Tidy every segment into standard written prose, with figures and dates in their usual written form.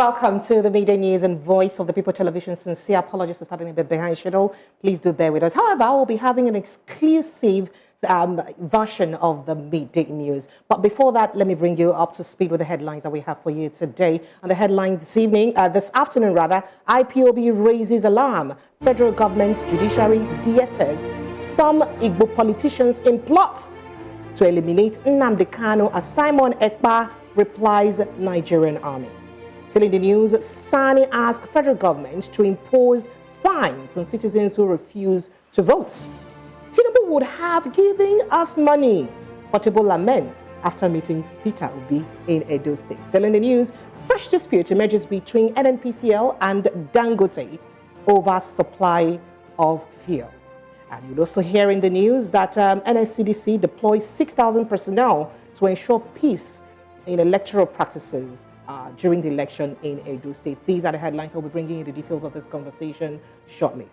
Welcome to the Midday News and Voice of the People Television. Sincere apologies for starting a bit behind schedule. Please do bear with us. However, I will be having an exclusive version of the Midday News. But before that, let me bring you up to speed with the headlines that we have for you today. And the headlines this afternoon, IPOB raises alarm. Federal government, judiciary, DSS, some Igbo politicians in plot to eliminate Nnamdi Kanu as Simon Ekpa replies Nigerian army. Still in the news, Sani asked federal government to impose fines on citizens who refuse to vote. Tinubu would have given us money. Portable laments after meeting Peter Obi in Edo State. Still in the news, fresh dispute emerges between NNPCL and Dangote over supply of fuel. And you'll also hear in the news that NSCDC deploys 6,000 personnel to ensure peace in electoral practices during the election in Edo State. These are the headlines. I'll be bringing you the details of this conversation shortly.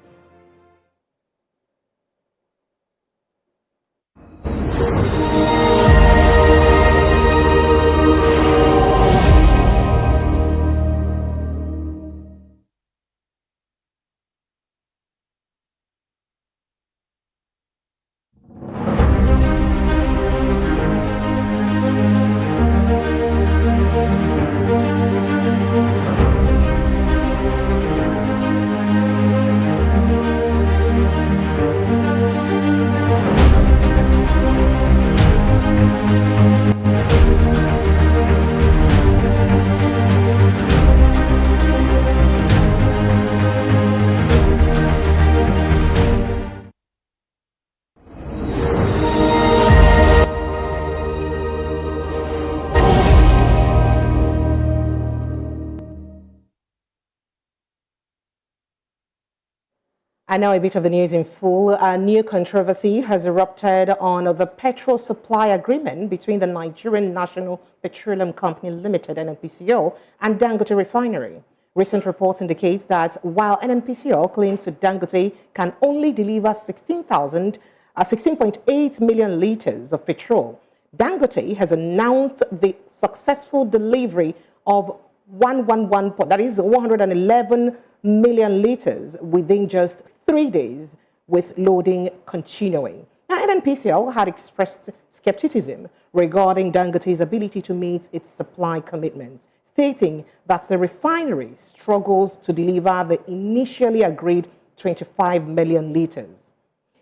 And now a bit of the news in full. A new controversy has erupted on the petrol supply agreement between the Nigerian National Petroleum Company Limited, NNPCL, and Dangote Refinery. Recent reports indicate that while NNPCL claims to Dangote can only deliver 16.8 million liters of petrol, Dangote has announced the successful delivery of 111 million liters within just 3 days, with loading continuing. Now, NNPCL had expressed skepticism regarding Dangote's ability to meet its supply commitments, stating that the refinery struggles to deliver the initially agreed 25 million liters.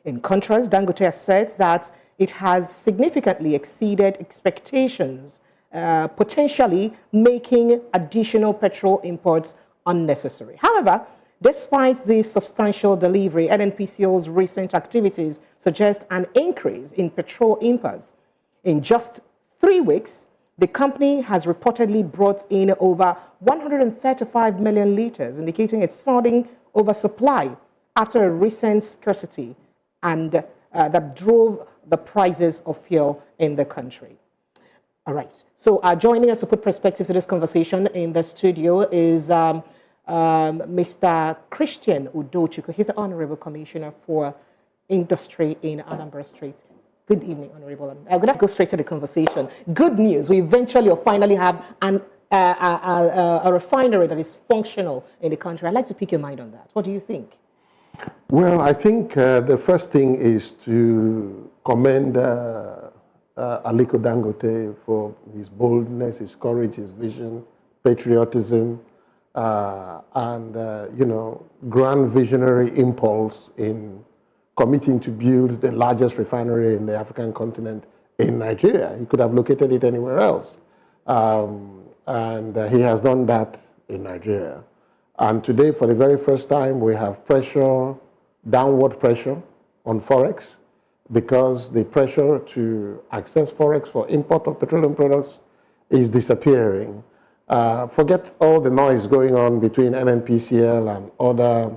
In contrast, Dangote asserts that it has significantly exceeded expectations, potentially making additional petrol imports unnecessary. However, despite this substantial delivery, NNPCL's recent activities suggest an increase in petrol imports. In just 3 weeks, the company has reportedly brought in over 135 million liters, indicating a sudden oversupply after a recent scarcity and that drove the prices of fuel in the country. All right. So joining us to put perspective to this conversation in the studio is Mr. Christian Udechukwu. He's the Honorable Commissioner for Industry in Anambra State. Good evening, Honorable. I'm going to go straight to the conversation. Good news. We eventually or finally have a refinery that is functional in the country. I'd like to pick your mind on that. What do you think? Well, I think the first thing is to commend Aliko Dangote for his boldness, his courage, his vision, patriotism, and grand visionary impulse in committing to build the largest refinery in the African continent in Nigeria. He could have located it anywhere else. And he has done that in Nigeria. And today, for the very first time, we have pressure, downward pressure on Forex, because the pressure to access Forex for import of petroleum products is disappearing. Forget all the noise going on between NNPCL and other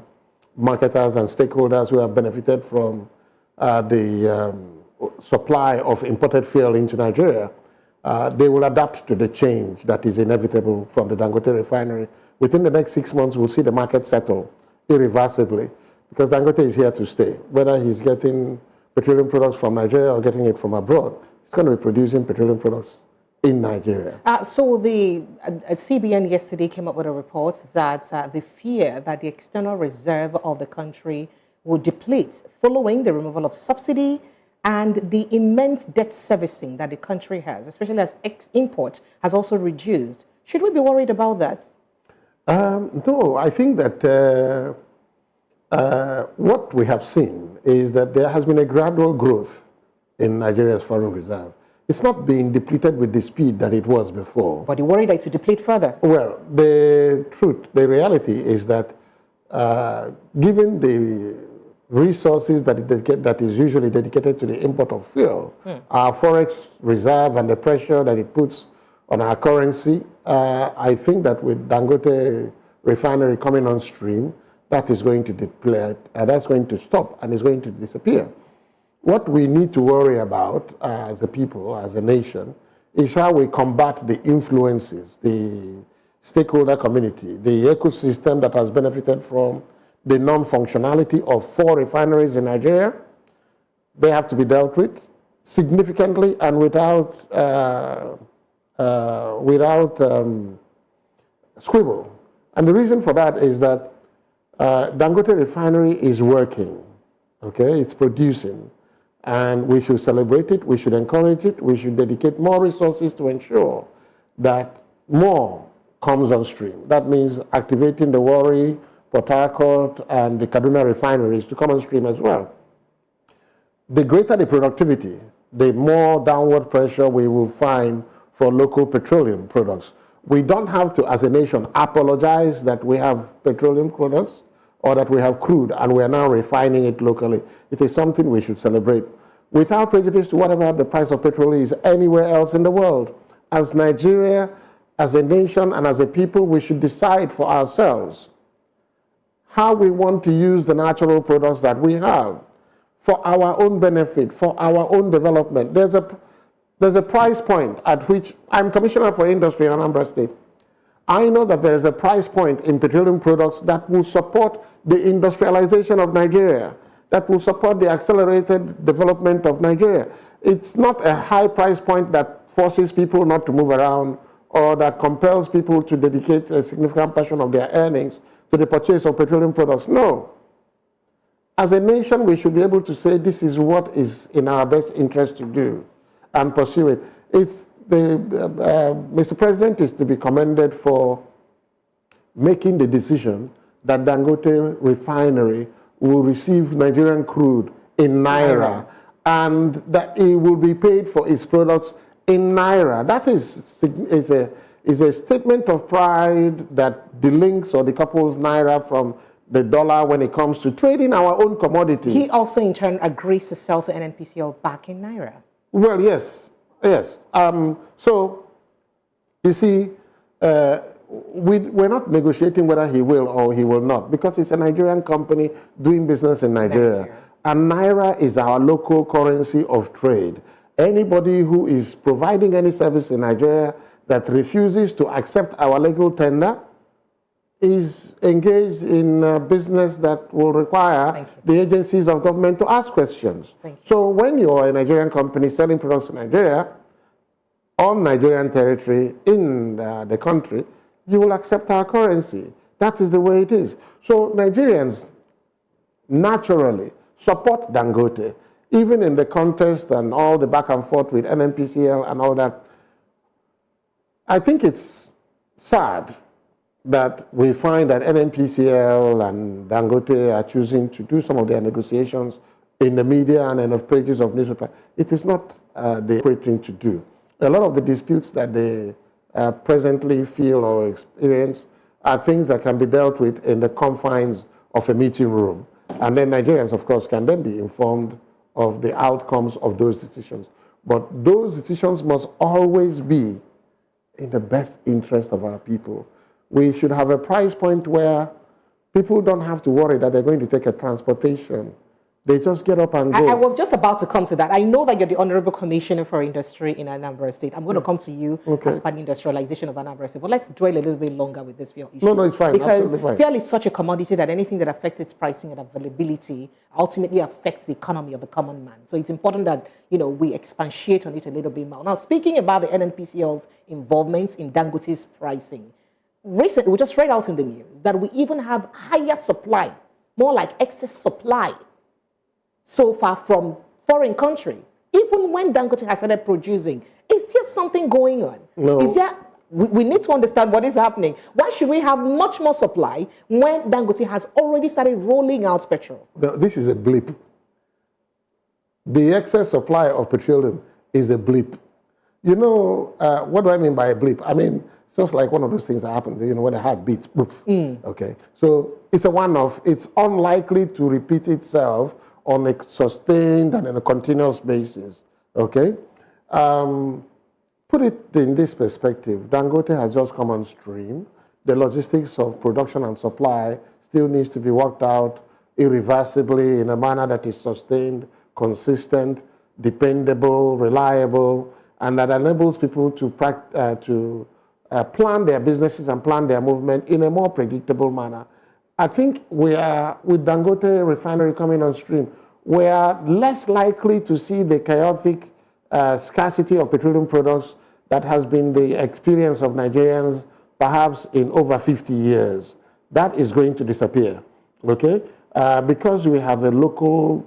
marketers and stakeholders who have benefited from the supply of imported fuel into Nigeria. They will adapt to the change that is inevitable from the Dangote refinery. Within the next 6 months, we'll see the market settle irreversibly, because Dangote is here to stay. Whether he's getting petroleum products from Nigeria or getting it from abroad, he's going to be producing petroleum products in Nigeria. So the CBN yesterday came up with a report that they fear that the external reserve of the country will deplete following the removal of subsidy and the immense debt servicing that the country has, especially as import has also reduced. Should we be worried about that? No, I think that what we have seen is that there has been a gradual growth in Nigeria's foreign reserve. It's not being depleted with the speed that it was before. But you worry that it will deplete further? Well, the reality is that given the resources that is usually dedicated to the import of fuel, our forex reserve and the pressure that it puts on our currency, I think that with Dangote refinery coming on stream, that is going to deplete, that's going to stop and is going to disappear. What we need to worry about as a people, as a nation, is how we combat the influences, the stakeholder community, the ecosystem that has benefited from the non-functionality of 4 refineries in Nigeria. They have to be dealt with significantly and without squibble. And the reason for that is that Dangote refinery is working, okay? It's producing. And we should celebrate it, we should encourage it, we should dedicate more resources to ensure that more comes on stream. That means activating the Warri, Port Harcourt, and the Kaduna refineries to come on stream as well. The greater the productivity, the more downward pressure we will find for local petroleum products. We don't have to, as a nation, apologize that we have petroleum products or that we have crude and we are now refining it locally. It is something we should celebrate without prejudice to whatever the price of petrol is anywhere else in the world. As Nigeria, as a nation and as a people, we should decide for ourselves how we want to use the natural products that we have for our own benefit, for our own development. There's a price point at which, I'm Commissioner for Industry in Anambra State. I know that there is a price point in petroleum products that will support the industrialization of Nigeria, that will support the accelerated development of Nigeria. It's not a high price point that forces people not to move around or that compels people to dedicate a significant portion of their earnings to the purchase of petroleum products. No. As a nation, we should be able to say this is what is in our best interest to do and pursue it. Mr. President is to be commended for making the decision that Dangote refinery will receive Nigerian crude in Naira and that it will be paid for its products in Naira. That is a statement of pride that delinks or decouples Naira from the dollar when it comes to trading our own commodity. He also in turn agrees to sell to NNPCL back in Naira. Well, yes. So, you see, we're not negotiating whether he will or he will not, because it's a Nigerian company doing business in Nigeria. And Naira is our local currency of trade. Anybody who is providing any service in Nigeria that refuses to accept our legal tender is engaged in business that will require the agencies of government to ask questions. So when you're a Nigerian company selling products to Nigeria, on Nigerian territory, in the country, you will accept our currency. That is the way it is. So Nigerians naturally support Dangote, even in the contest and all the back and forth with NNPCL and all that. I think it's sad that we find that NNPCL and Dangote are choosing to do some of their negotiations in the media and in the pages of newspapers. It is not the appropriate thing to do. A lot of the disputes that they presently feel or experience are things that can be dealt with in the confines of a meeting room. And then Nigerians, of course, can then be informed of the outcomes of those decisions. But those decisions must always be in the best interest of our people. We should have a price point where people don't have to worry that they're going to take a transportation They just get up and go. I was just about to come to that. I know that you're the Honorable Commissioner for Industry in Anambra State. I'm going to come to you as part of the industrialization of Anambra State. But let's dwell a little bit longer with this issue. No, it's fine. Because fine. fuel is such a commodity that anything that affects its pricing and availability ultimately affects the economy of the common man. So it's important that, you know, we expatiate on it a little bit more. Now, speaking about the NNPCL's involvement in Dangote's pricing, recently we just read out in the news that we even have higher supply, more like excess supply, so far from foreign country. Even when Dangote has started producing, is there something going on? No. Is there, we need to understand what is happening. Why should we have much more supply when Dangote has already started rolling out petrol? No, this is a blip. The excess supply of petroleum is a blip. You know, what do I mean by a blip? I mean, it's just like one of those things that happened, you know, when the heart beats. Okay, so it's a one-off. It's unlikely to repeat itself on a sustained and on a continuous basis, okay? Put it in this perspective. Dangote has just come on stream. The logistics of production and supply still needs to be worked out irreversibly in a manner that is sustained, consistent, dependable, reliable, and that enables people to plan their businesses and plan their movement in a more predictable manner. I think we are, with Dangote refinery coming on stream, we are less likely to see the chaotic scarcity of petroleum products that has been the experience of Nigerians perhaps in over 50 years. That is going to disappear, okay? Because we have a local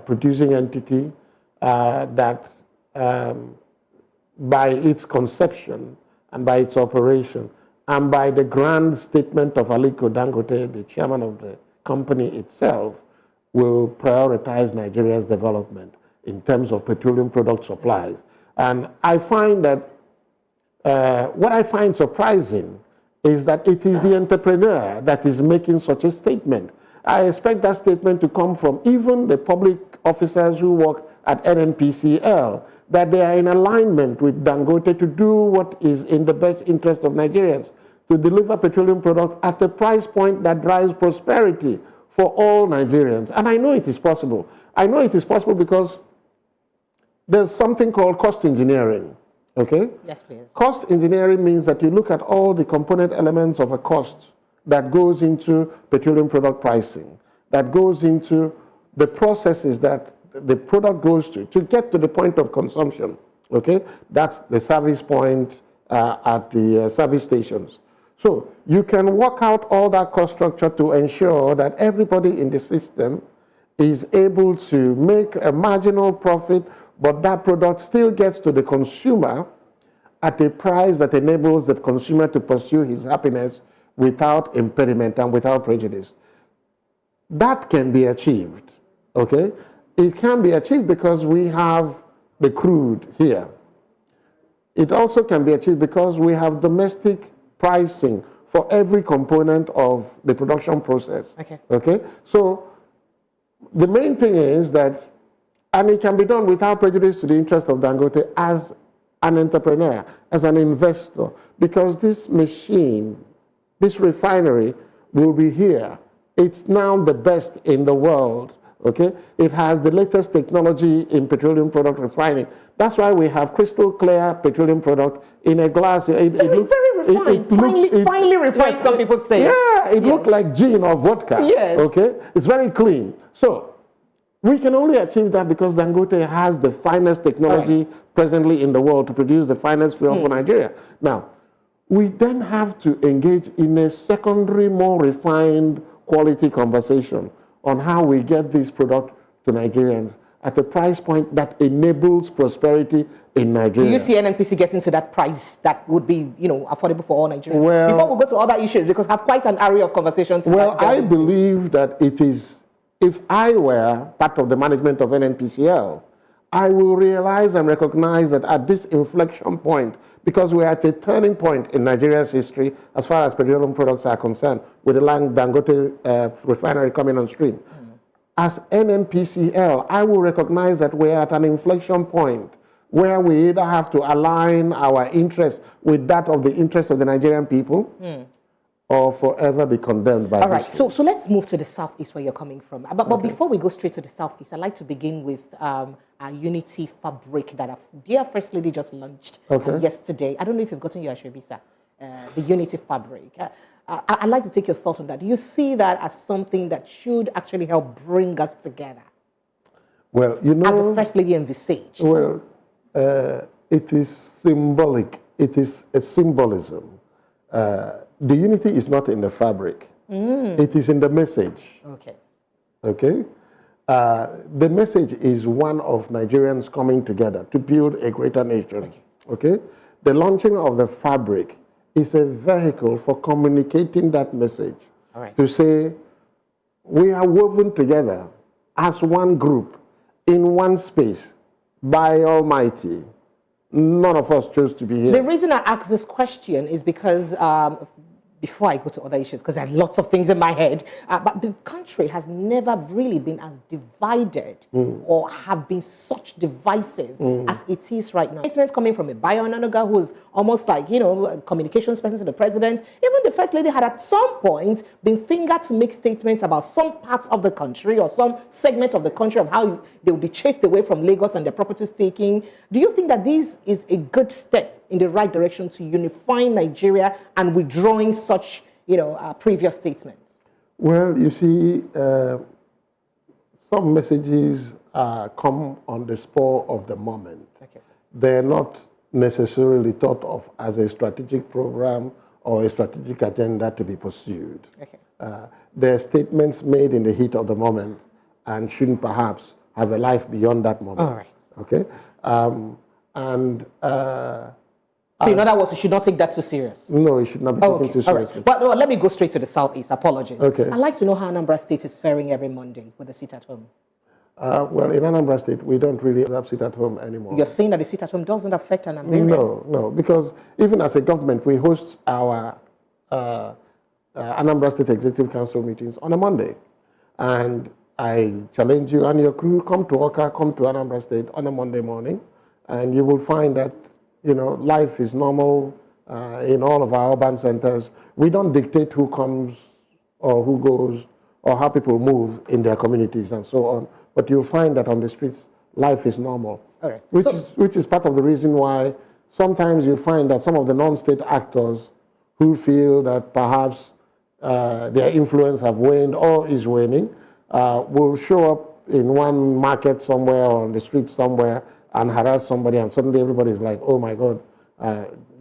producing entity that by its conception and by its operation and by the grand statement of Aliko Dangote, the chairman of the company itself, will prioritize Nigeria's development in terms of petroleum product supplies. And I find that what I find surprising is that it is the entrepreneur that is making such a statement. I expect that statement to come from even the public officers who work at NNPCL, that they are in alignment with Dangote to do what is in the best interest of Nigerians, to deliver petroleum products at a price point that drives prosperity for all Nigerians. And I know it is possible. I know it is possible because there's something called cost engineering, okay? Yes, please. Cost engineering means that you look at all the component elements of a cost that goes into petroleum product pricing, that goes into the processes that the product goes to get to the point of consumption, okay? That's the service point at the service stations. So you can work out all that cost structure to ensure that everybody in the system is able to make a marginal profit, but that product still gets to the consumer at a price that enables the consumer to pursue his happiness without impediment and without prejudice. That can be achieved, okay? It can be achieved because we have the crude here. It also can be achieved because we have domestic pricing for every component of the production process. Okay? So the main thing is that, and it can be done without prejudice to the interest of Dangote as an entrepreneur, as an investor, because this machine, this refinery will be here. It's now the best in the world. Okay? It has the latest technology in petroleum product refining. That's why we have crystal clear petroleum product in a glass. Very refined. Finely refined, yes, some people say. Yeah, it looked like gin or vodka. Yes. Okay? It's very clean. So we can only achieve that because Dangote has the finest technology presently in the world to produce the finest fuel for Nigeria. Now, we then have to engage in a secondary, more refined quality conversation on how we get this product to Nigerians at a price point that enables prosperity in Nigeria. Do you see NNPC getting to that price that would be, you know, affordable for all Nigerians? Well, before we go to other issues, because I have quite an area of conversations. Well, I believe that it is, if I were part of the management of NNPCL, I will realize and recognize that at this inflection point, because we're at a turning point in Nigeria's history as far as petroleum products are concerned, with the Dangote refinery coming on stream. As NNPCL, I will recognize that we're at an inflection point where we either have to align our interests with that of the interest of the Nigerian people, or forever be condemned by All right, history. so let's move to the southeast where you're coming from. But before we go straight to the southeast, I'd like to begin with our unity fabric that our dear First Lady just launched yesterday. I don't know if you've gotten your visa, the unity fabric. I'd like to take your thought on that. Do you see that as something that should actually help bring us together? Well, you know, as the First Lady envisaged. Well, it is symbolic. It is a symbolism. The unity is not in the fabric. It is in the message. Okay. Okay? The message is one of Nigerians coming together to build a greater nation. Okay? The launching of the fabric is a vehicle for communicating that message. All right. To say, we are woven together as one group in one space by Almighty. None of us chose to be here. The reason I ask this question is because before I go to other issues, because I have lots of things in my head, but the country has never really been as divided or have been such divisive as it is right now. Statements coming from a Onanuga who's almost like, you know, a communications person to the president. Even the First Lady had at some point been fingered to make statements about some parts of the country or some segment of the country of how they will be chased away from Lagos and their property taking. Do you think that this is a good step in the right direction to unifying Nigeria and withdrawing such, you know, previous statements? Well, you see, some messages come on the spur of the moment. Okay, They're not necessarily thought of as a strategic program or a strategic agenda to be pursued. Okay. They're statements made in the heat of the moment and shouldn't perhaps have a life beyond that moment. All right. Okay? So in other words, you should not take that too serious. No, it should not be taken too seriously. Right. But let me go straight to the southeast. Apologies. Okay. I'd like to know how Anambra State is faring every Monday with the sit at home. Well, in Anambra State, we don't really have sit at home anymore. You're saying that the sit at home doesn't affect Anambrians? No, because even as a government, we host our Anambra State Executive Council meetings on a Monday. And I challenge you and your crew, come to Oka, come to Anambra State on a Monday morning, and you will find that, you know, life is normal in all of our urban centers. We don't dictate who comes or who goes or how people move in their communities and so on. But you'll find that on the streets, life is normal. All right. Which is part of the reason why sometimes you find that some of the non-state actors who feel that perhaps their influence have waned or is waning will show up in one market somewhere or on the street somewhere and harass somebody, and suddenly everybody's like, oh my God,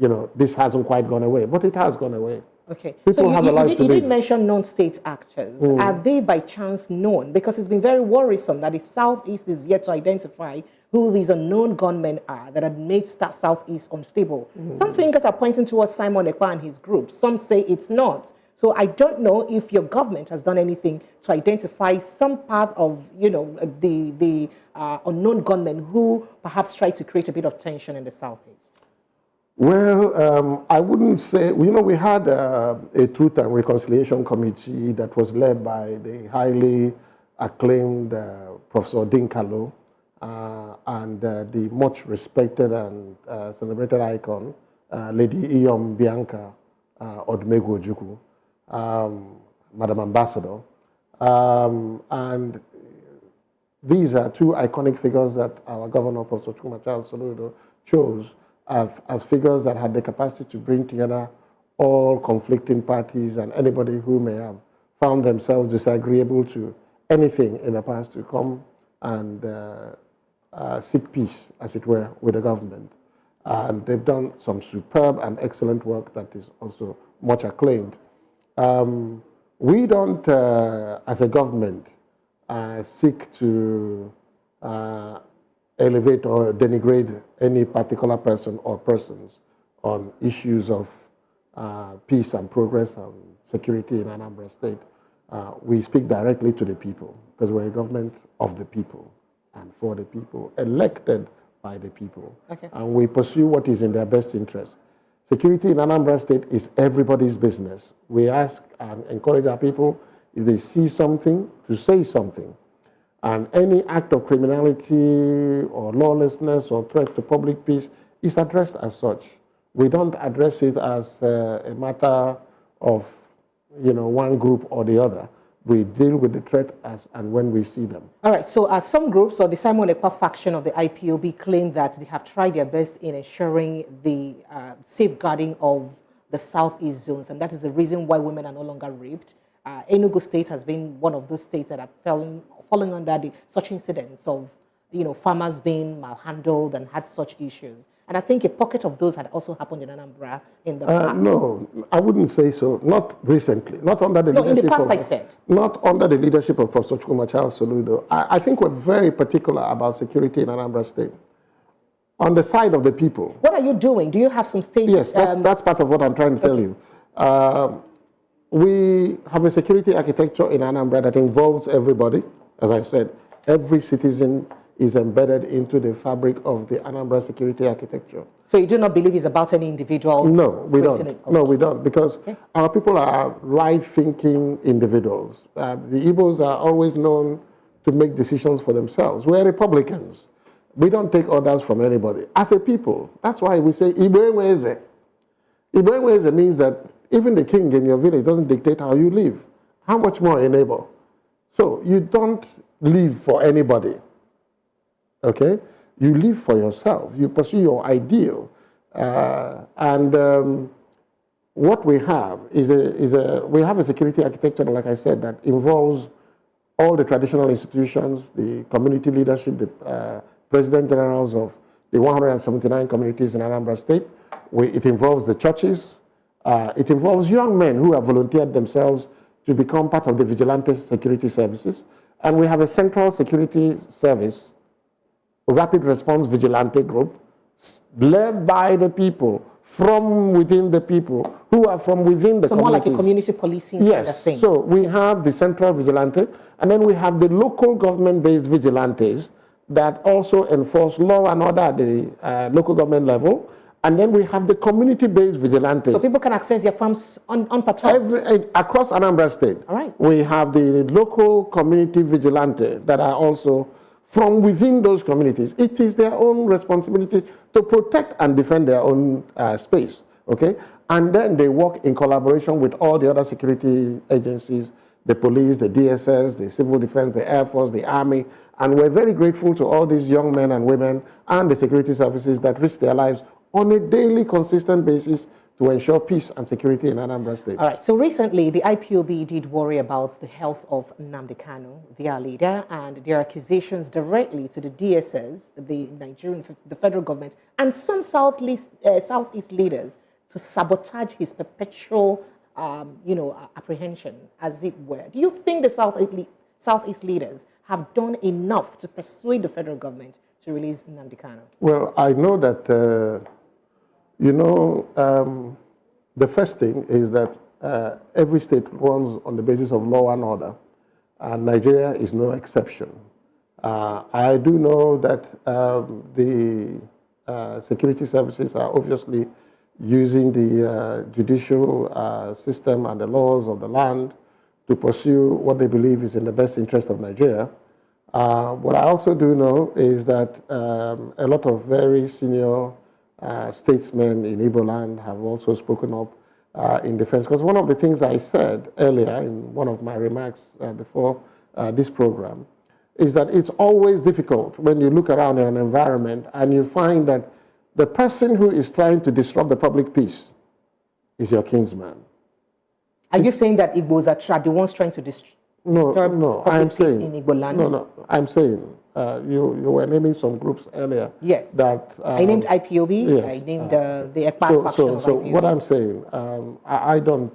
you know, this hasn't quite gone away. But it has gone away. Okay. People have a life to you live. did mention non-state actors. Are they by chance known? Because it's been very worrisome that the Southeast is yet to identify who these unknown gunmen are that had made Southeast unstable. Some fingers are pointing towards Simon Ekpa and his group. Some say it's not. So I don't know if your government has done anything to identify some part of, you know, the unknown gunmen who perhaps try to create a bit of tension in the Southeast. Well, I wouldn't say, you know, we had a Truth and Reconciliation Committee that was led by the highly acclaimed Professor Dinkalo and the much respected and celebrated icon, Lady Iyom Bianca Odumegwu Ojukwu, Madam Ambassador. And these are two iconic figures that our governor, Professor Chukwuma Soludo, chose as figures that had the capacity to bring together all conflicting parties and anybody who may have found themselves disagreeable to anything in the past to come and seek peace, as it were, with the government. And they've done some superb and excellent work that is also much acclaimed. We don't, as a government, seek to elevate or denigrate any particular person or persons on issues of peace and progress and security in Anambra State. We speak directly to the people because we're a government of the people and for the people, elected by the people. Okay. And we pursue what is in their best interest. Security in Anambra State is everybody's business. We ask and encourage our people, if they see something, to say something. And any act of criminality or lawlessness or threat to public peace is addressed as such. We don't address it as a matter of one group or the other. We deal with the threat as and when we see them. All right, so some groups or the Simon Ekpa faction of the IPOB claim that they have tried their best in ensuring the safeguarding of the southeast zones, and that is the reason why women are no longer raped. Enugu State has been one of those states that are falling under such incidents of farmers being malhandled and had such issues. And I think a pocket of those had also happened in Anambra in the past. No, I wouldn't say so. Not recently. Not under the leadership. In the past, I said. Not under the leadership of Professor Soludo. I think we're very particular about security in Anambra State. On the side of the people. What are you doing? Do you have some states? Yes, that's part of what I'm trying to tell you. We have a security architecture in Anambra that involves everybody. As I said, every citizen is embedded into the fabric of the Anambra security architecture. So you do not believe it's about any individual? No, we don't. Okay. No, we don't, because our people are right-thinking individuals. The Igbos are always known to make decisions for themselves. We're Republicans. We don't take orders from anybody. As a people, that's why we say Igbo Enweze. Igbo Enweze means that even the king in your village doesn't dictate how you live. How much more a neighbor? So you don't live for anybody. Okay, you live for yourself. You pursue your ideal, what we have we have a security architecture, like I said, that involves all the traditional institutions, the community leadership, the president generals of the 179 communities in Anambra State. It involves the churches. It involves young men who have volunteered themselves to become part of the vigilante security services, and we have a central security service, rapid response vigilante group, led by the people, from within the people, who are from within the communities. So more like a community policing kind of thing. So we have the central vigilante, and then we have the local government-based vigilantes that also enforce law and order at the local government level. And then we have the community-based vigilantes. So people can access their farms on patrol? Across Anambra State. All right. We have the local community vigilante that are also from within those communities. It is their own responsibility to protect and defend their own space, okay? And then they work in collaboration with all the other security agencies, the police, the DSS, the civil defense, the Air Force, the Army, and we're very grateful to all these young men and women and the security services that risk their lives on a daily, consistent basis to ensure peace and security in Anambra State. All right, so recently the IPOB did worry about the health of Nnamdi Kanu, their leader, and their accusations directly to the DSS, the federal government, and some Southeast leaders to sabotage his perpetual, apprehension, as it were. Do you think the Southeast leaders have done enough to persuade the federal government to release Nnamdi Kanu? Well, I know that the first thing is that every state runs on the basis of law and order, and Nigeria is no exception. I do know that the security services are obviously using the judicial system and the laws of the land to pursue what they believe is in the best interest of Nigeria. What I also do know is that a lot of very senior statesmen in Igbo land have also spoken up in defense. Because one of the things I said earlier in one of my remarks before this program is that it's always difficult when you look around in an environment and you find that the person who is trying to disrupt the public peace is your kinsman. Are you saying that Igbos are the ones trying to disturb public peace in Igbo land? No, I'm saying you were naming some groups earlier. Yes. That I named IPOB. Yes. I named the ECPA faction of IPOB. So what I'm saying, I don't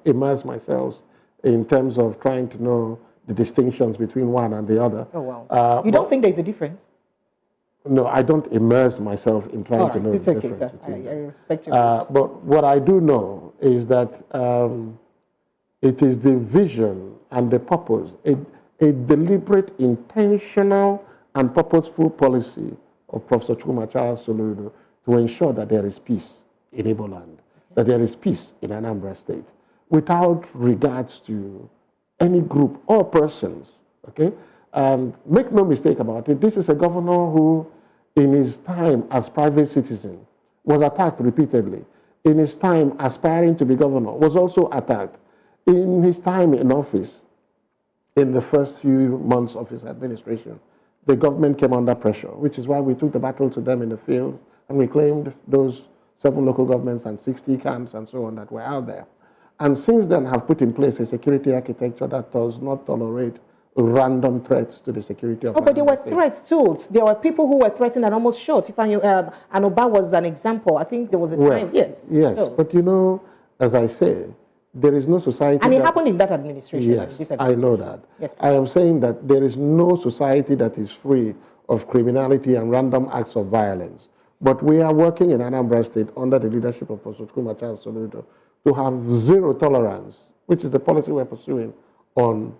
immerse myself in terms of trying to know the distinctions between one and the other. Oh, wow. You don't think there's a difference? No, I don't immerse myself in trying to know the difference. Sir. I respect you. But what I do know is that it is the vision and the purpose, a deliberate, intentional, and purposeful policy of Professor Charles Soludo to ensure that there is peace in Igbo land, that there is peace in Anambra State, without regards to any group or persons, okay? Make no mistake about it, this is a governor who, in his time as private citizen, was attacked repeatedly. In his time aspiring to be governor, was also attacked. In his time in office, in the first few months of his administration, the government came under pressure, which is why we took the battle to them in the field and reclaimed those 7 local governments and 60 camps and so on that were out there. And since then have put in place a security architecture that does not tolerate random threats to the security of but there were threats too. There were people who were threatened and almost shot. If Anoba was an example, I think there was a time, yes. Yes, so. But you know, as I say, there is no society. And it happened in that administration. Yes, I know that. Yes, I am saying that there is no society that is free of criminality and random acts of violence. But we are working in Anambra State under the leadership of Professor Soludo to have zero tolerance, which is the policy we're pursuing on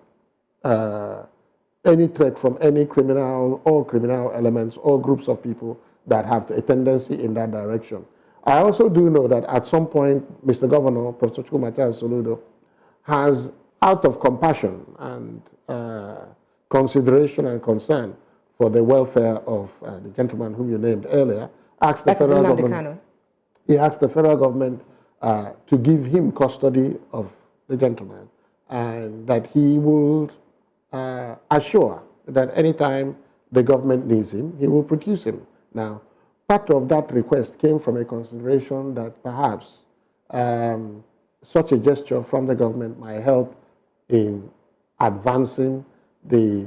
any threat from any criminal or criminal elements or groups of people that have a tendency in that direction. I also do know that at some point, Mr. Governor, Professor Soludo, has, out of compassion and consideration and concern for the welfare of the gentleman whom you named earlier, asked the federal government. Kanu. He asked the federal government to give him custody of the gentleman, and that he would assure that anytime the government needs him, he will produce him. Now, part of that request came from a consideration that perhaps such a gesture from the government might help in advancing the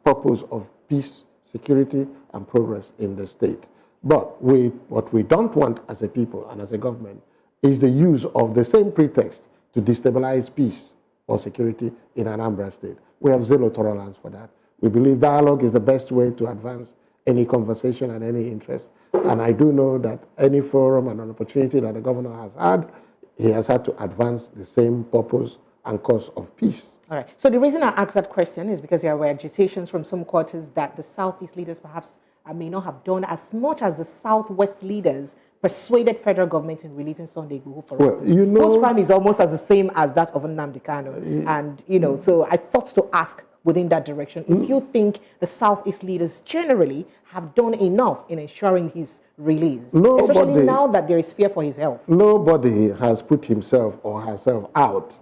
purpose of peace, security, and progress in the state. But what we don't want as a people and as a government is the use of the same pretext to destabilize peace or security in Anambra State. We have zero tolerance for that. We believe dialogue is the best way to advance any conversation and any interest. And I do know that any forum and an opportunity that the governor has had, he has had to advance the same purpose and cause of peace. All right. So the reason I asked that question is because there were agitations from some quarters that the Southeast leaders perhaps may not have done as much as the Southwest leaders persuaded federal government in releasing Sunday Igboho, for instance. You know, post-crime is almost as the same as that of Nnamdi Kanu. And, you know, so I thought to ask within that direction, if you think the Southeast leaders generally have done enough in ensuring his release, especially now that there is fear for his health. Nobody has put himself or herself out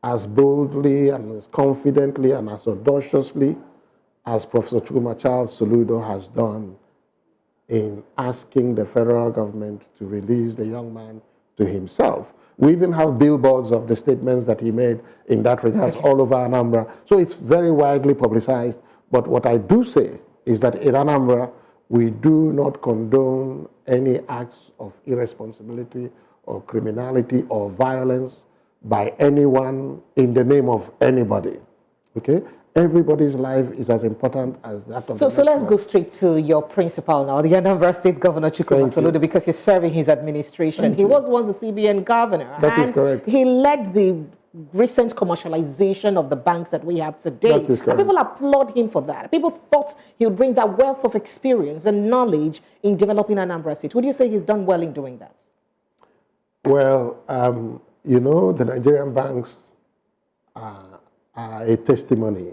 as boldly and as confidently and as audaciously as Professor Soludo has done in asking the federal government to release the young man to himself. We even have billboards of the statements that he made in that regard all over Anambra. So it's very widely publicized. But what I do say is that in Anambra, we do not condone any acts of irresponsibility or criminality or violence by anyone in the name of anybody. Okay? Everybody's life is as important as that of the next So let's go straight to your principal now, the Anambra State Governor Chukwuma Soludo, because you're serving his administration. He was once the CBN governor. That is correct. He led the recent commercialization of the banks that we have today. That is correct. And people applaud him for that. People thought he would bring that wealth of experience and knowledge in developing Anambra State. Would you say he's done well in doing that? Well, you know, the Nigerian banks are a testimony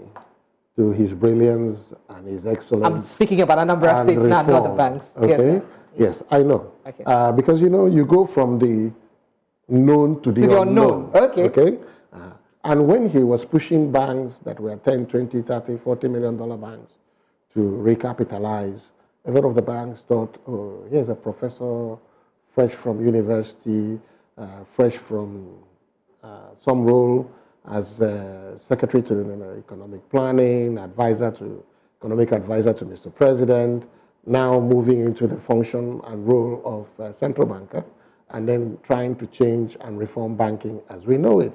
to his brilliance and his excellence. I'm speaking about Anambra State, not the banks. Okay? Yes, I know. Okay. Because, you know, you go from the known to the unknown. Okay? And when he was pushing banks that were 10, 20, 30, $40 million banks to recapitalize, a lot of the banks thought, oh, here's a professor fresh from university, fresh from some role as secretary to economic planning, economic advisor to Mr. President, now moving into the function and role of central banker, and then trying to change and reform banking as we know it.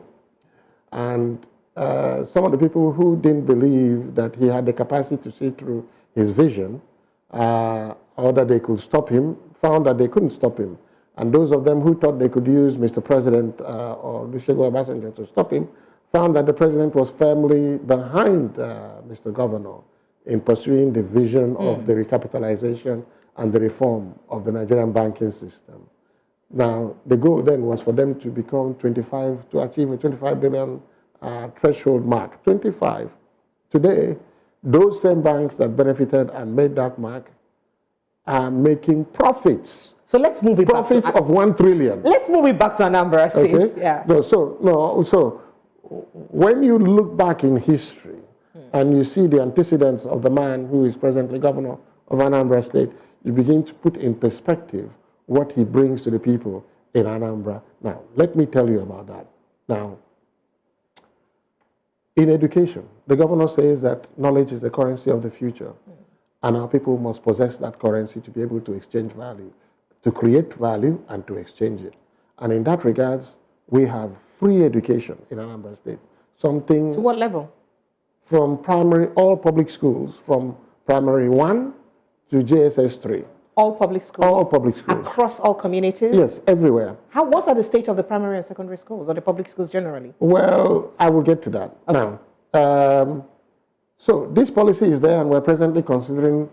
And some of the people who didn't believe that he had the capacity to see through his vision, or that they could stop him, found that they couldn't stop him. And those of them who thought they could use Mr. President or Olusegun Obasanjo to stop him, found that the president was firmly behind Mr. Governor in pursuing the vision of the recapitalization and the reform of the Nigerian banking system. Now, the goal then was for them to achieve a 25 billion threshold mark. 25. Today, those same banks that benefited and made that mark are making profits. So let's move it Profits back to, of 1 trillion. let's move it back to Anambra State. Okay? Yeah. So when you look back in history and you see the antecedents of the man who is presently governor of Anambra State, you begin to put in perspective what he brings to the people in Anambra. Now, let me tell you about that. Now, in education, the governor says that knowledge is the currency of the future, and our people must possess that currency to be able to exchange value, to create value and to exchange it. And in that regards, we have free education in Anambra State. Something To what level? from primary, all public schools, from primary 1 to JSS 3. All public schools? All public schools. Across all communities? Yes, everywhere. What are the state of the primary and secondary schools, or the public schools generally? Well, I will get to that now. So this policy is there, and we're presently considering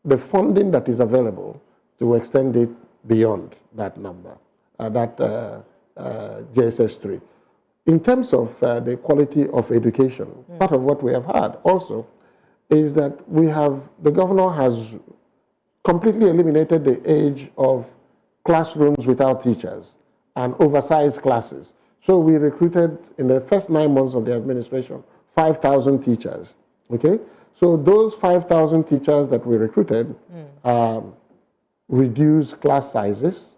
the funding that is available to extend it beyond that number, JSS 3. In terms of the quality of education, part of what we have had also is that the governor has completely eliminated the age of classrooms without teachers and oversized classes. So we recruited, in the first 9 months of the administration, 5,000 teachers, okay? So those 5,000 teachers that we recruited reduced class sizes,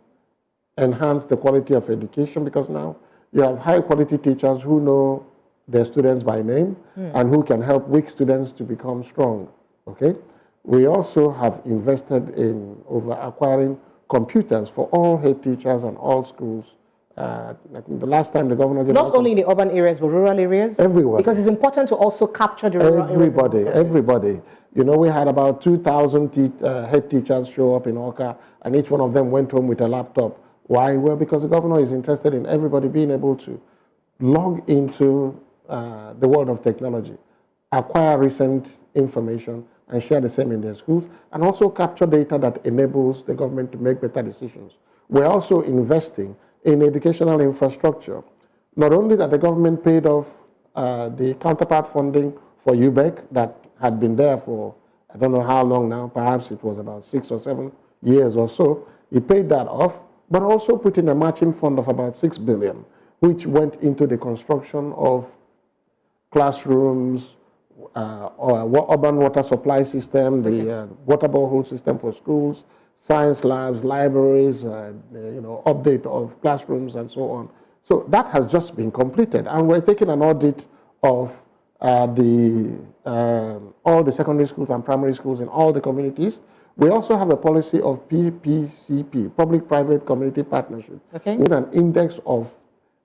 enhanced the quality of education, because now you have high-quality teachers who know their students by name and who can help weak students to become strong, okay? We also have invested in acquiring computers for all head teachers and all schools. I think the last time the governor gave Not only in the urban areas, but rural areas? Everywhere. Because it's important to also capture the rural areas. Everybody. You know, we had about 2,000 head teachers show up in Oka, and each one of them went home with a laptop. Why? Well, because the governor is interested in everybody being able to log into the world of technology, acquire recent information, and share the same in their schools, and also capture data that enables the government to make better decisions. We're also investing in educational infrastructure. Not only that the government paid off the counterpart funding for UBEC that had been there for, I don't know how long now, perhaps it was about 6 or 7 years or so, he paid that off, but also put in a matching fund of about 6 billion, which went into the construction of classrooms, urban water supply system, the water borehole system for schools, science labs, libraries, update of classrooms and so on. So that has just been completed, and we're taking an audit of all the secondary schools and primary schools in all the communities. We also have a policy of PPCP, Public-Private Community Partnership, with an index of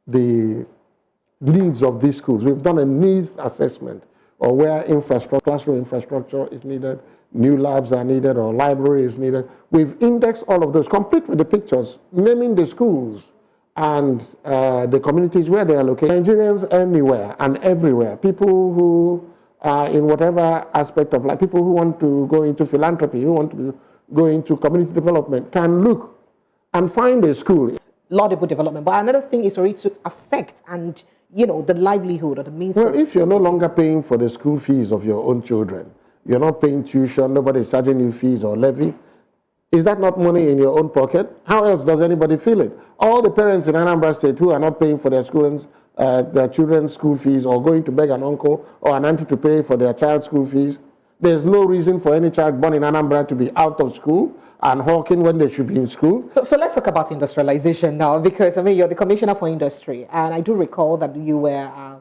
the needs of these schools. We've done a needs assessment, or where classroom infrastructure is needed, new labs are needed, or library is needed. We've indexed all of those, complete with the pictures, naming the schools and the communities where they are located. Nigerians anywhere and everywhere, people who are in whatever aspect of life, people who want to go into philanthropy, who want to go into community development, can look and find a school. Laudable development, but another thing is for it to affect and the livelihood or the means. Well, if you're no longer paying for the school fees of your own children, you're not paying tuition, nobody's charging you fees or levy, is that not money in your own pocket? How else does anybody feel it? All the parents in Anambra State who are not paying for their children's school fees, or going to beg an uncle or an auntie to pay for their child's school fees, there's no reason for any child born in Anambra to be out of school and hawking when they should be in school. So let's talk about industrialization now, because you're the Commissioner for Industry, and I do recall that you were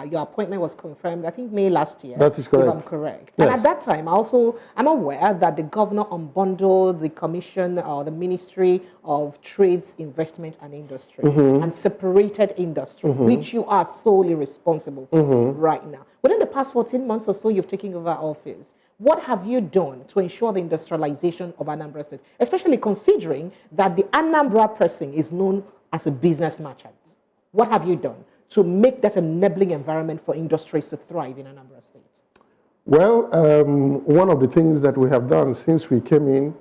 your appointment was confirmed, I think, May last year. That is correct. If I'm correct. Yes. And at that time, I'm aware that the governor unbundled the commission or the Ministry of Trades, Investment and Industry and separated industry, which you are solely responsible for right now. Within the past 14 months or so you've taken over office, what have you done to ensure the industrialization of Anambra State, especially considering that the Anambra person is known as a business merchant? What have you done to make that enabling environment for industries to thrive in Anambra State? Well, one of the things that we have done since we came in,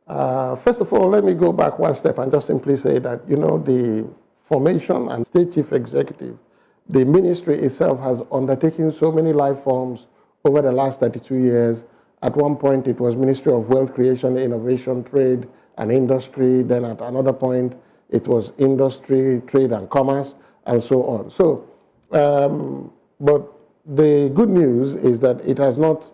first of all, let me go back one step and just simply say that, the formation and state chief executive, the ministry itself has undertaken so many life forms over the last 32 years. At one point, it was Ministry of Wealth Creation, Innovation, Trade, and industry. Then at another point, it was industry, trade, and commerce, and so on. So, but the good news is that it has not,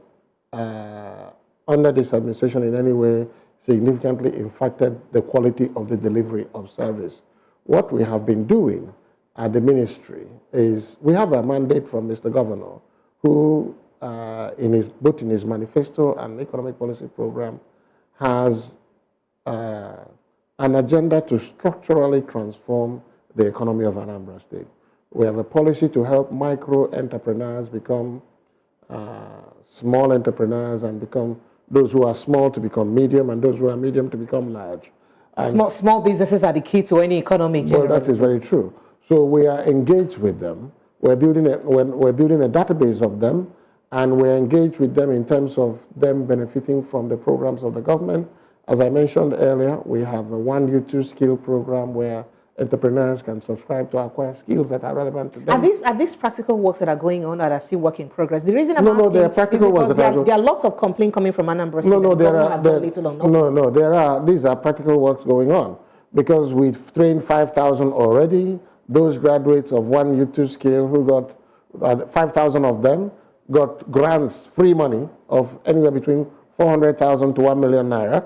under this administration in any way, significantly impacted the quality of the delivery of service. What we have been doing at the ministry is we have a mandate from Mr. Governor, who, both in his manifesto and economic policy program, has an agenda to structurally transform the economy of Anambra State. We have a policy to help micro entrepreneurs become small entrepreneurs and become those who are small to become medium and those who are medium to become large. Small businesses are the key to any economy. Well, that is very true. So we are engaged with them. We're building a database of them, and we're engaged with them in terms of them benefiting from the programs of the government. As I mentioned earlier, we have a 1U2 skill program where entrepreneurs can subscribe to acquire skills that are relevant to them. Are these practical works that are going on or are still work in progress? The reason I'm asking they are practical is because works there are lots of complaints coming from Anambra State. These are practical works going on because we've trained 5,000 already. Those graduates of 1U2 skill who got 5,000 of them got grants, free money of anywhere between 400,000 to 1 million naira.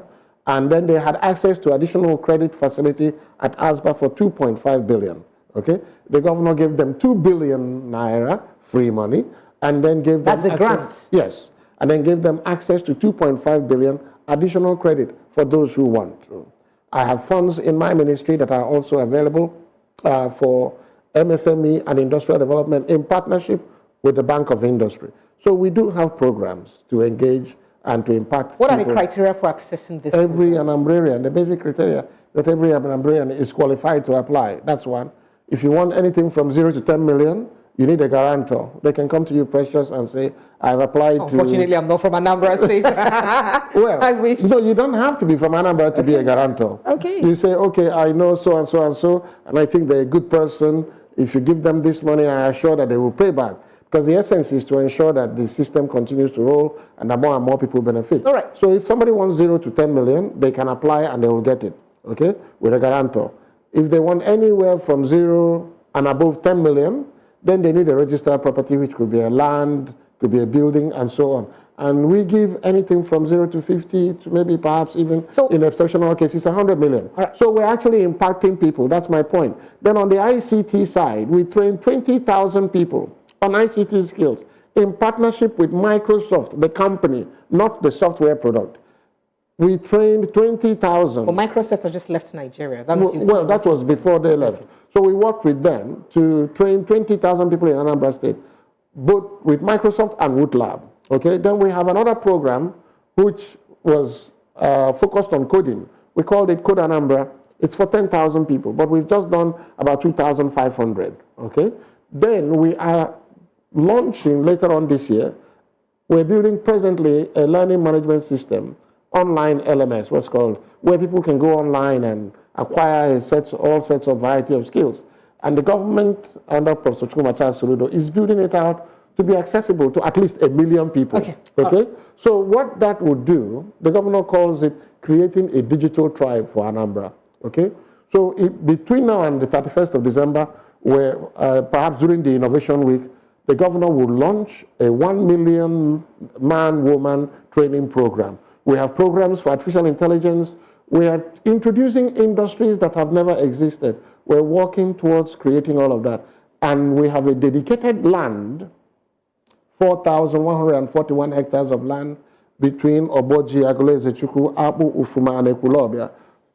And then they had access to additional credit facility at ASBA for 2.5 billion. Okay, the governor gave them 2 billion naira free money, and then gave them access, grant. Yes, and then gave them access to 2.5 billion additional credit for those who want to. I have funds in my ministry that are also available for MSME and industrial development in partnership with the Bank of Industry. So we do have programs to engage and to impact. What are the criteria for accessing this? Every Anambrarian, the basic criteria that every Anambrarian is qualified to apply. That's one. If you want anything from 0 to 10 million, you need a guarantor. They can come to you, Precious, and say, I've applied Unfortunately, I'm not from Anambra State. Well, I wish. No, you don't have to be from Anambra to be a guarantor. Okay. You say, okay, I know so and so and so, and I think they're a good person. If you give them this money, I assure that they will pay back. Because the essence is to ensure that the system continues to roll and that more and more people benefit. All right. So if somebody wants 0 to 10 million, they can apply and they will get it, okay, with a guarantor. If they want anywhere from 0 and above 10 million, then they need a registered property, which could be a land, could be a building, and so on. And we give anything from 0 to 50 to maybe perhaps even in exceptional cases 100 million. Right. So we're actually impacting people. That's my point. Then on the ICT side, we train 20,000 people on ICT skills in partnership with Microsoft, the company, not the software product. We trained 20,000. Well, Microsoft has just left Nigeria. That was before they left. So we worked with them to train 20,000 people in Anambra State, both with Microsoft and Wood Lab. Okay. Then we have another program which was focused on coding. We called it Code Anambra. It's for 10,000 people, but we've just done about 2,500. Okay. Then we are launching later on this year. We're building presently a learning management system, online LMS, what's called, where people can go online and acquire all sets of variety of skills. And the government, under Professor Soludo, is building it out to be accessible to at least 1 million people. Okay? So what that would do, the governor calls it creating a digital tribe for Anambra. Okay? So between now and the 31st of December, where perhaps during the Innovation Week, the governor will launch a 1 million man-woman training program. We have programs for artificial intelligence. We are introducing industries that have never existed. We're working towards creating all of that. And we have a dedicated land, 4,141 hectares of land between Oboji, Agole, Udechukwu, Abu, Ufuma, and Ekulobia,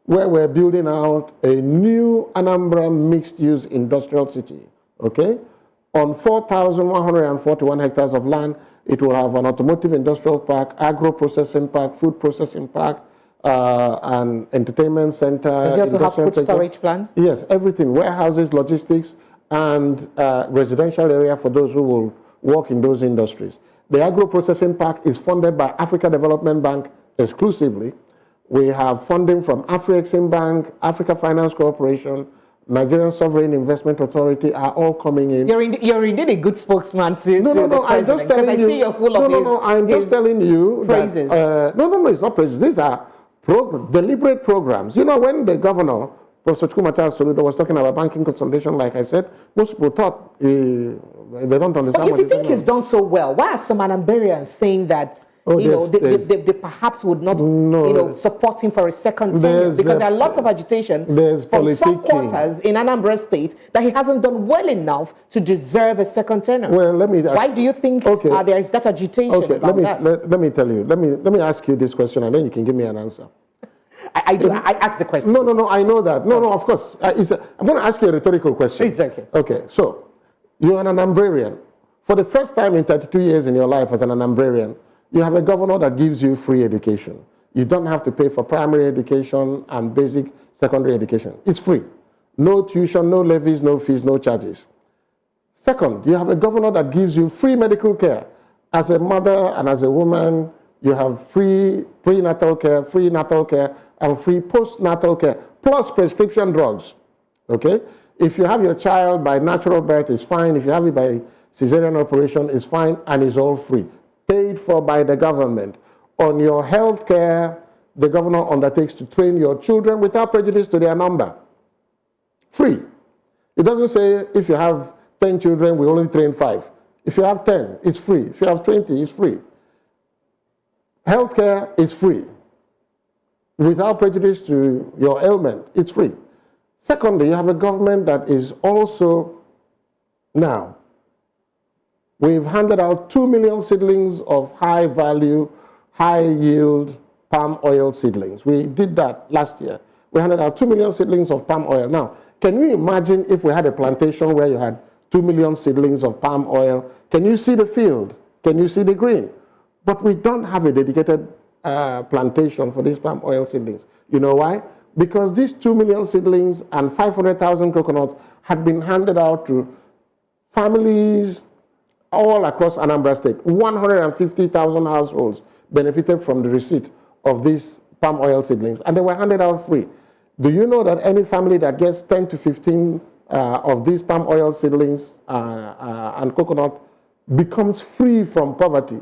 where we're building out a new Anambra mixed-use industrial city, okay? On 4,141 hectares of land, it will have an automotive industrial park, agro-processing park, food processing park, and entertainment center. Does it also have food storage plants? Yes, everything, warehouses, logistics, and residential area for those who will work in those industries. The agro-processing park is funded by Africa Development Bank exclusively. We have funding from Afri-Exim Bank, Africa Finance Corporation, Nigerian Sovereign Investment Authority are all coming in. You're indeed a good spokesman to No, I'm just telling you. I see you're full of I'm just telling you. Praises. That, no, it's not praises. These are deliberate programs. You know, when the governor, Professor Soludo, was talking about banking consolidation, like I said, most people thought they don't understand. But if you think he's done so well, why are some Anambrians saying that they perhaps would not support him for a second tenure? Because there are lots of agitation from some quarters in Anambra State that he hasn't done well enough to deserve a second tenure. Well, why do you think there is that agitation about that? Let me tell you. Let me ask you this question, and then you can give me an answer. I ask the question. No, I know that. No, of course. I'm going to ask you a rhetorical question. Exactly. Okay, so you're an Anambrarian. For the first time in 32 years in your life as an Anambrarian, you have a governor that gives you free education. You don't have to pay for primary education and basic secondary education. It's free. No tuition, no levies, no fees, no charges. Second, you have a governor that gives you free medical care. As a mother and as a woman, you have free prenatal care, free natal care, and free postnatal care, plus prescription drugs. Okay? If you have your child by natural birth, it's fine. If you have it by cesarean operation, it's fine, and it's all free. Paid for by the government. On your health care, the governor undertakes to train your children without prejudice to their number. Free. It doesn't say if you have 10 children, we only train 5. If you have 10, it's free. If you have 20, it's free. Healthcare is free. Without prejudice to your ailment, it's free. Secondly, you have a government that is also now, we've handed out 2 million seedlings of high value, high yield palm oil seedlings. We did that last year. We handed out 2 million seedlings of palm oil. Now, can you imagine if we had a plantation where you had 2 million seedlings of palm oil? Can you see the field? Can you see the green? But we don't have a dedicated plantation for these palm oil seedlings. You know why? Because these 2 million seedlings and 500,000 coconuts had been handed out to families all across Anambra State. 150,000 households benefited from the receipt of these palm oil seedlings, and they were handed out free. Do you know that any family that gets 10 to 15 of these palm oil seedlings and coconut becomes free from poverty?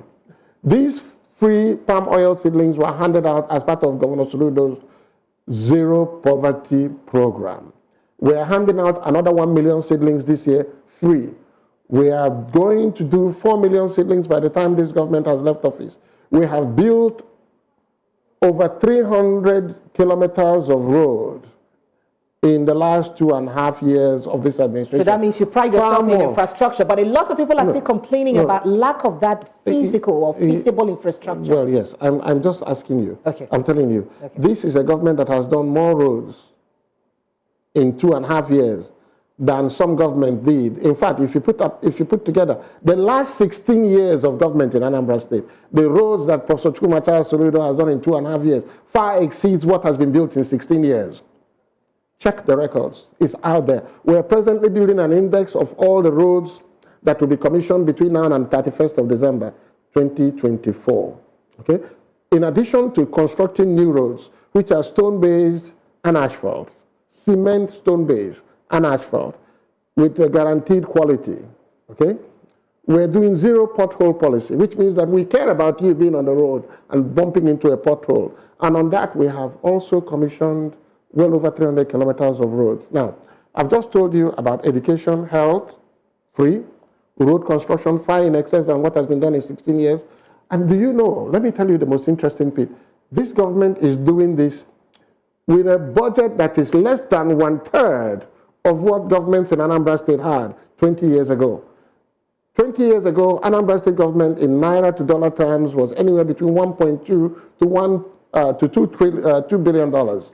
These free palm oil seedlings were handed out as part of Governor Soludo's Zero Poverty Program. We are handing out another 1 million seedlings this year free. We are going to do 4 million seedlings by the time this government has left office. We have built over 300 kilometers of road in the last 2.5 years of this administration. So that means you pride yourself in infrastructure, but a lot of people are still complaining about lack of that physical or feasible infrastructure. Well, yes, I'm just asking you. Okay. I'm telling you, this is a government that has done more roads in 2.5 years than some government did. In fact, if you put together the last 16 years of government in Anambra State, the roads that Professor Soludo has done in 2.5 years far exceeds what has been built in 16 years. Check the records. It's out there. We're presently building an index of all the roads that will be commissioned between now and 31st of December 2024. Okay? In addition to constructing new roads, which are stone-based and asphalt, cement stone-based and asphalt, with a guaranteed quality. Okay? We're doing zero pothole policy, which means that we care about you being on the road and bumping into a pothole. And on that, we have also commissioned well over 300 kilometers of roads. Now, I've just told you about education, health, free, road construction, far in excess than what has been done in 16 years. And do you know, let me tell you the most interesting bit. This government is doing this with a budget that is less than 1/3 of what governments in Anambra State had 20 years ago. 20 years ago, Anambra State government in Naira to dollar terms was anywhere between 1.2 to $2 billion.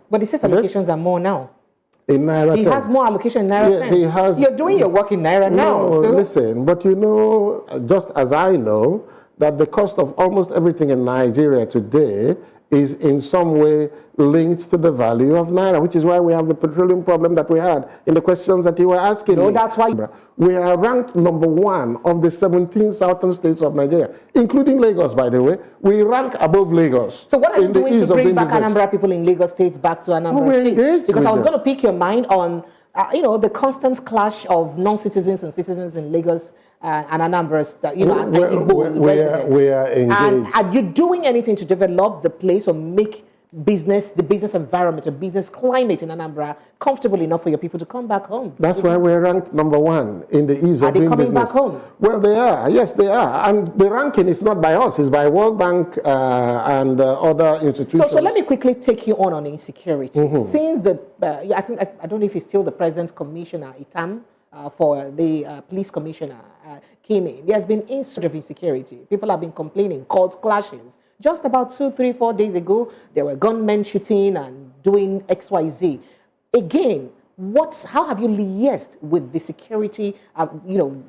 But he says allocations are more now. In Naira He terms. has more allocation in Naira terms. He has, You're doing your work in Naira now. No, So. listen, but you know, just as I know, that the cost of almost everything in Nigeria today is in some way linked to the value of Naira, which is why we have the petroleum problem that we had in the questions that you were asking me. That's why. We are ranked number 1 of the 17 southern states of Nigeria, including Lagos, by the way. We rank above Lagos. So what are you doing to bring back Anambra people in Lagos states back to Anambra State? Because I was going to pick your mind on, the constant clash of non-citizens and citizens in Lagos and Anambra, we are engaged. And are you doing anything to develop the place or make the business environment, or business climate in Anambra comfortable enough for your people to come back home? That's why we're ranked #1 in the ease of doing business. Are they coming back home? Well, they are. Yes, they are. And the ranking is not by us. It's by World Bank and other institutions. So let me quickly take you on insecurity. Since I don't know if he's still the President's Commissioner, Itam, for the police commissioner came in, there has been incident of insecurity. People have been complaining, cult clashes. Just about 2, 3, 4 days ago, there were gunmen shooting and doing XYZ. Again, how have you liaised with the security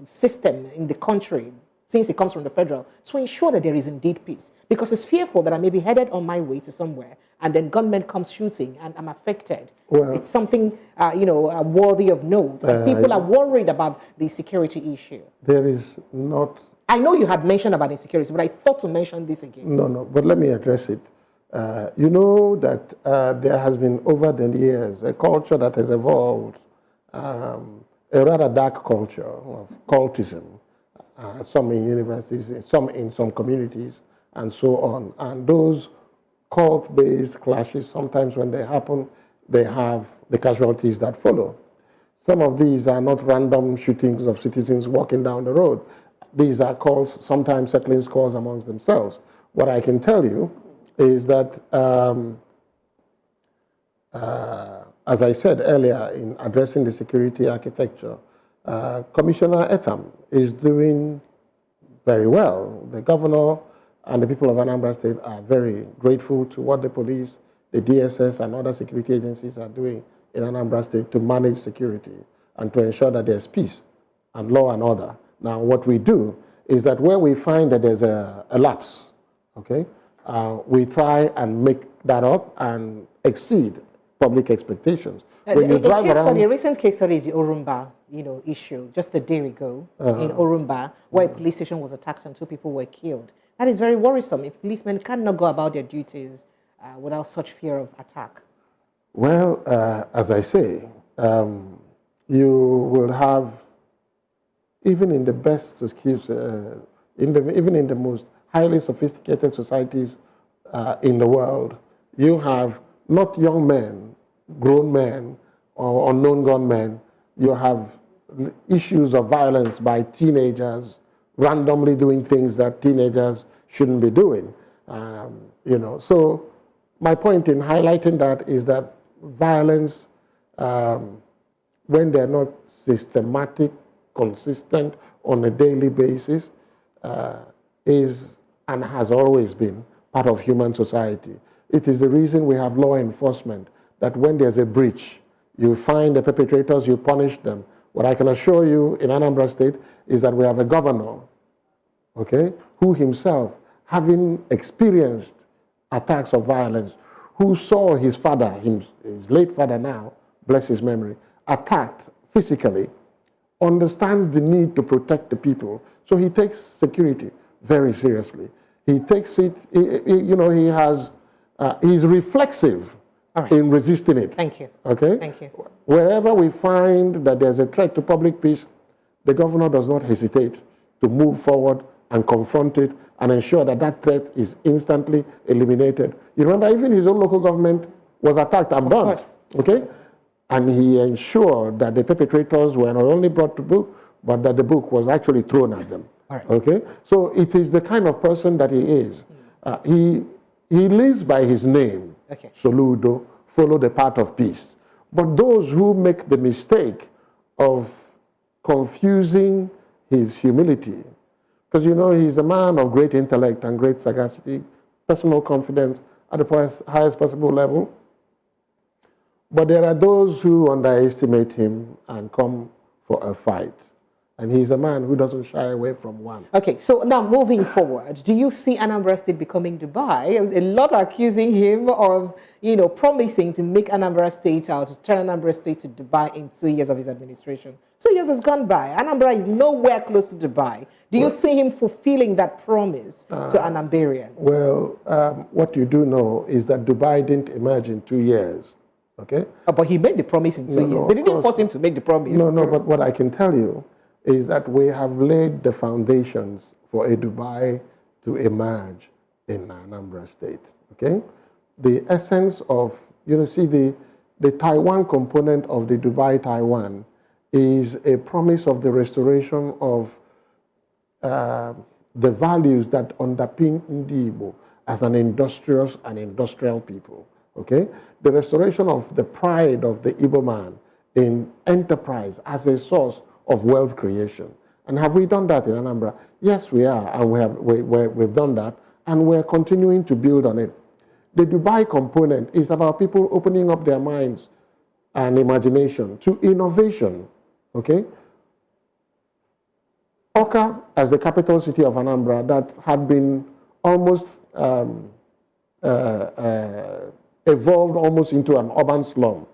system in the country, since it comes from the federal, to ensure that there is indeed peace? Because it's fearful that I may be headed on my way to somewhere and then gunmen come shooting and I'm affected. Well, it's something, worthy of note. And people are worried about the security issue. There is not... I know you had mentioned about insecurity, but I thought to mention this again. No, but let me address it. You know that there has been, over the years, a culture that has evolved, a rather dark culture of cultism. Some in universities, some in some communities, and so on. And those cult-based clashes, sometimes when they happen, they have the casualties that follow. Some of these are not random shootings of citizens walking down the road. These are calls, sometimes settling scores amongst themselves. What I can tell you is that, as I said earlier in addressing the security architecture, Commissioner Etam is doing very well. The governor and the people of Anambra State are very grateful to what the police, the DSS, and other security agencies are doing in Anambra State to manage security and to ensure that there's peace and law and order. Now, what we do is that where we find that there's a lapse, okay, we try and make that up and exceed public expectations. When you drive around, a recent case study is the Orumba, issue just a day ago in Orumba, where a police station was attacked and 2 people were killed. That is very worrisome if policemen cannot go about their duties without such fear of attack. Well, as I say, you will have, even in the best skills, even in the most highly sophisticated societies in the world, you have not young men, grown men, or unknown gunmen. You have issues of violence by teenagers randomly doing things that teenagers shouldn't be doing. So my point in highlighting that is that violence, when they're not systematic, consistent on a daily basis, is and has always been part of human society. It is the reason we have law enforcement, that when there's a breach, you find the perpetrators, you punish them. What I can assure you in Anambra State is that we have a governor, okay, who himself, having experienced attacks of violence, who saw his father, his late father now, bless his memory, attacked physically, understands the need to protect the people. So he takes security very seriously. He takes it, he's reflexive in resisting it. Thank you. Okay? Thank you. Wherever we find that there's a threat to public peace, the governor does not hesitate to move forward and confront it and ensure that that threat is instantly eliminated. You remember, even his own local government was attacked and burned. Okay? And he ensured that the perpetrators were not only brought to book, but that the book was actually thrown at them. Right. Okay? So it is the kind of person that he is. He lives by his name, Soludo, follow the path of peace. But those who make the mistake of confusing his humility, because he's a man of great intellect and great sagacity, personal confidence at the highest possible level. But there are those who underestimate him and come for a fight. And he's a man who doesn't shy away from one. Okay, so now moving forward, do you see Anambra State becoming Dubai? A lot are accusing him of, promising to make Anambra State out, to turn Anambra State to Dubai in 2 years of his administration. 2 years has gone by. Anambra is nowhere close to Dubai. Do you see him fulfilling that promise to Anambarians? Well, what you do know is that Dubai didn't emerge in 2 years. Okay? But he made the promise in 2 years. They didn't force him to make the promise. No, but what I can tell you is that we have laid the foundations for a Dubai to emerge in Anambra State. Okay? the essence of, see, the Taiwan component of the Dubai Taiwan is a promise of the restoration of the values that underpin Igbo as an industrious and industrial people, okay? The restoration of the pride of the Igbo man in enterprise as a source of wealth creation. And have we done that in Anambra? Yes, we are, and we've done that, and we're continuing to build on it. The Dubai component is about people opening up their minds and imagination to innovation, okay? Awka, as the capital city of Anambra, that had been almost evolved almost into an urban slum,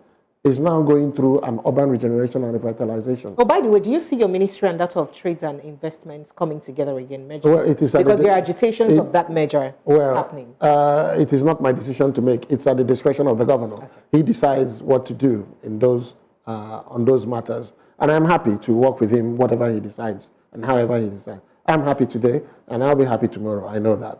is now going through an urban regeneration and revitalization. Oh, by the way, do you see your ministry and that of trades and investments coming together again, merging? Well, it is because there are agitations of that merger happening. It is not my decision to make. It's at the discretion of the governor. Okay. He decides what to do in those on those matters, and I'm happy to work with him, whatever he decides and however he decides. I'm happy today, and I'll be happy tomorrow. I know that.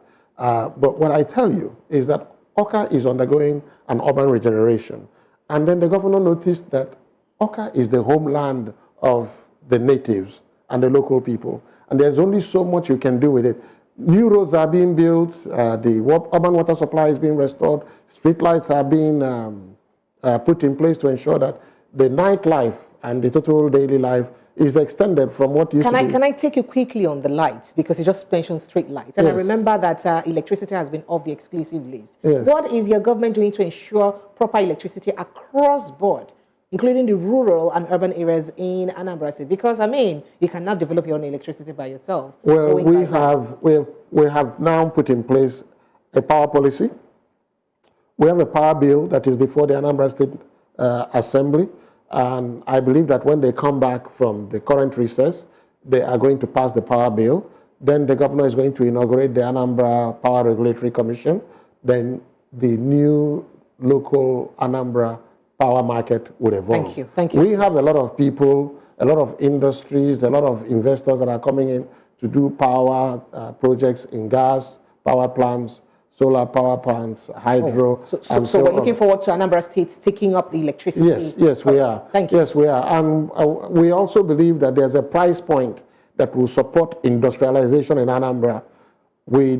But what I tell you is that Awka is undergoing an urban regeneration. And then the governor noticed that Awka is the homeland of the natives and the local people. And there's only so much you can do with it. New roads are being built, the urban water supply is being restored, streetlights are being put in place to ensure that the nightlife and the total daily life is extended from what used to be. Can I take you quickly on the lights? Because you just mentioned street lights. And yes. I remember that electricity has been off the exclusive list. Yes. What is your government doing to ensure proper electricity across board, including the rural and urban areas in Anambra State? Because, I mean, you cannot develop your own electricity by yourself. Well, we have now put in place a power policy. We have a power bill that is before the Anambra State Assembly. And I believe that when they come back from the current recess, they are going to pass the power bill. Then the governor is going to inaugurate the Anambra Power Regulatory Commission. Then the new local Anambra power market would evolve. Thank you. Thank you. We have a lot of people, a lot of industries, a lot of investors that are coming in to do power projects in gas, power plants, solar power plants, hydro. So we're looking forward to Anambra State taking up the electricity. Yes, we are. Thank you. Yes, we are. And we also believe that there's a price point that will support industrialization in Anambra. We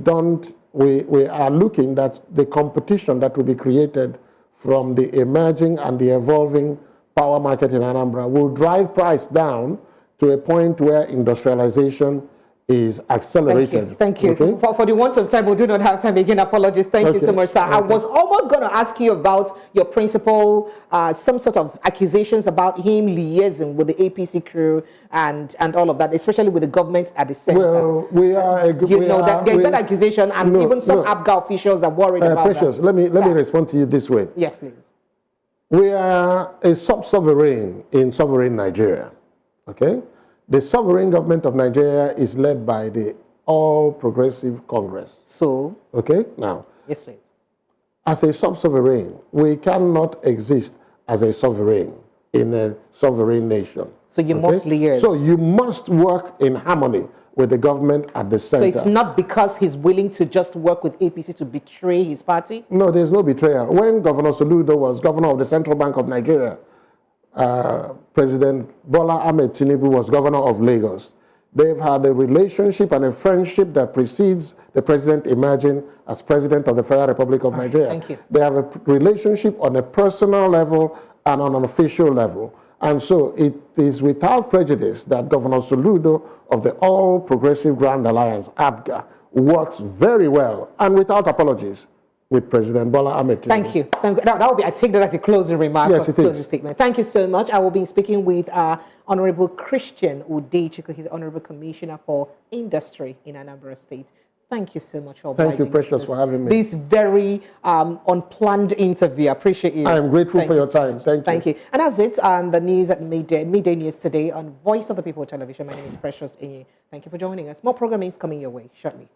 are looking at the competition that will be created from the emerging and the evolving power market in Anambra will drive price down to a point where industrialization is accelerated. Thank you. Okay? For the want of time, we do not have time again. Apologies. Thank you so much, sir. Okay. I was almost going to ask you about your principal, some sort of accusations about him liaising with the APC crew and all of that, especially with the government at the center. Well, there's that accusation, and even some APGA officials are worried about Precious, that. Let me respond to you this way. Yes, please. We are a sub-sovereign in sovereign Nigeria, okay? The sovereign government of Nigeria is led by the All Progressive Congress. So? Okay, now. Yes, please. As a sub-sovereign, we cannot exist as a sovereign in a sovereign nation. So you must liaise. So you must work in harmony with the government at the center. So it's not because he's willing to just work with APC to betray his party? No, there's no betrayal. When Governor Soludo was governor of the Central Bank of Nigeria, President Bola Ahmed Tinubu was governor of Lagos. They've had a relationship and a friendship that precedes the president emerging as president of the Federal Republic of Nigeria. Thank you. They have a relationship on a personal level and on an official level. And so it is without prejudice that Governor Soludo of the All Progressive Grand Alliance, APGA, works very well and without apologies with President Bola Ahmed Tinubu. Thank you. That will be, I take that as a closing remark. Yes, it is. Closing statement. Thank you so much. I will be speaking with Honorable Christian Udechukwu. He's Honorable Commissioner for Industry in Anambra State. Thank you so much for Thank you, Precious, for having me. This very unplanned interview. I appreciate you. I am grateful for your time. Thank you. And that's it on the news at midday news today on Voice of the People Television. My name is Precious Enyi. Thank you for joining us. More programming is coming your way shortly.